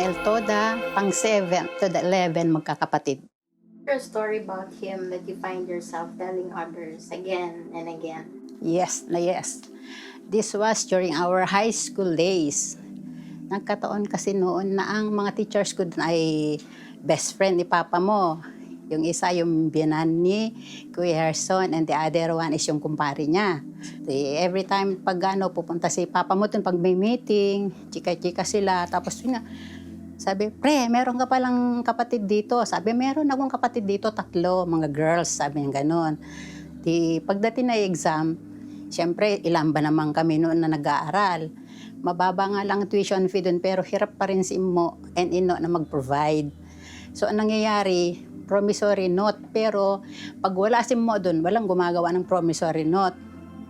Ismael Toda, pang-7 to the 11 magkakapatid. A story about him that you find yourself telling others again and again. Yes. This was during our high school days. Nagkataon kasi noon na ang mga teachers ko ay best friend ni Papa mo. Yung isa yung biyanan ni Kuya Harrison and the other one is yung kumpare niya. Every time pag pupunta si Papa mo dun pag may meeting, chika-chika sila. Tapos yun nga, sabi, pre, meron ka palang kapatid dito. Sabi, meron akong kapatid dito, 3, mga girls. Sabi niya gano'n. Pagdating na exam, siyempre, ilan ba naman kami noon na nag-aaral. Mababa nga lang tuition fee doon, pero hirap pa rin si Imo and Ino na mag-provide. So, ang nangyayari, promissory note. Pero, pag wala si Imo doon, walang gumagawa ng promissory note.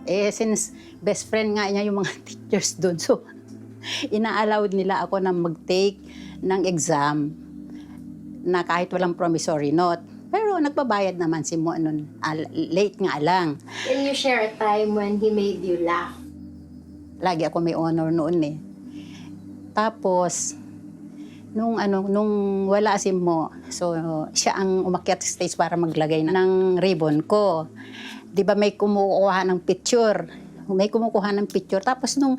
Since best friend nga niya yung mga teachers doon, so, ina-allowed nila ako na mag-take ng exam na kahit walang promissory note. Pero nagbabayad naman si Mo noon, late nga lang. Can you share a time when he made you laugh? Lagi ako may honor noon eh. Tapos, nung wala si Mo, so siya ang umakyat sa stage para maglagay ng ribbon ko. 'Di ba may kumukuha ng picture? Tapos nung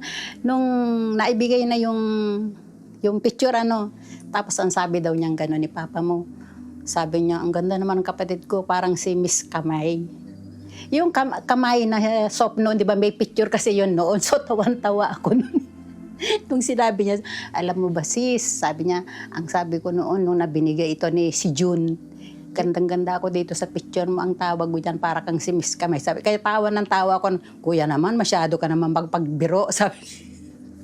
naibigay na yung picture tapos ang sabi daw niyang gano'n ni Papa mo. Sabi niya, ang ganda naman ng kapatid ko, parang si Miss Kamay. Yung kamay na soft noon, di ba may picture kasi yun noon. So tawan-tawa ako noon. Nung sinabi niya, alam mo ba sis, sabi niya, ang sabi ko noon, nung nabinigay ito ni si June, gandang-ganda ako dito sa picture mo, ang tawag mo dyan, para kang si Miss Kamay. Sabi, kaya tawa ng tawa ko, kuya naman, masyado ka naman magpagbiro, sabi.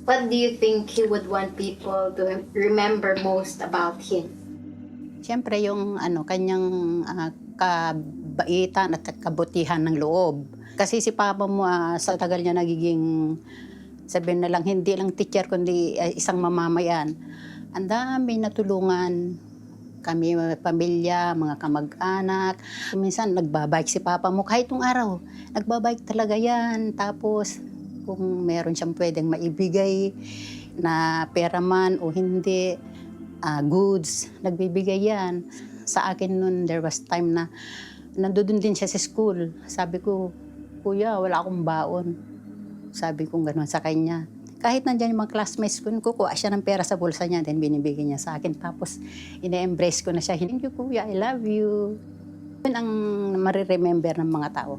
What do you think he would want people to remember most about him? Siyempre yung kanyang kabaitan at kabutihan ng loob. Kasi si Papa mo sa tagal niya nagiging, sabihin na lang, hindi lang teacher kundi isang mamamayan. Ang dami natulungan kami, pamilya, mga kamag-anak. Minsan nagbabike si Papa mo kahit nung araw. Nagbabike talaga yan. Tapos kung meron siyang pwedeng maibigay na pera man o hindi, goods, nagbibigay yan. Sa akin nun, there was time na nandoon din siya sa school. Sabi ko, kuya, wala akong baon. Sabi ko gano'n sa kanya. Kahit nandiyan yung mga classmates ko, kukuha siya ng pera sa bulsa niya, then binibigay niya sa akin. Tapos, ine-embrace ko na siya. Thank you, kuya, I love you. Yun ang mariremember ng mga tao.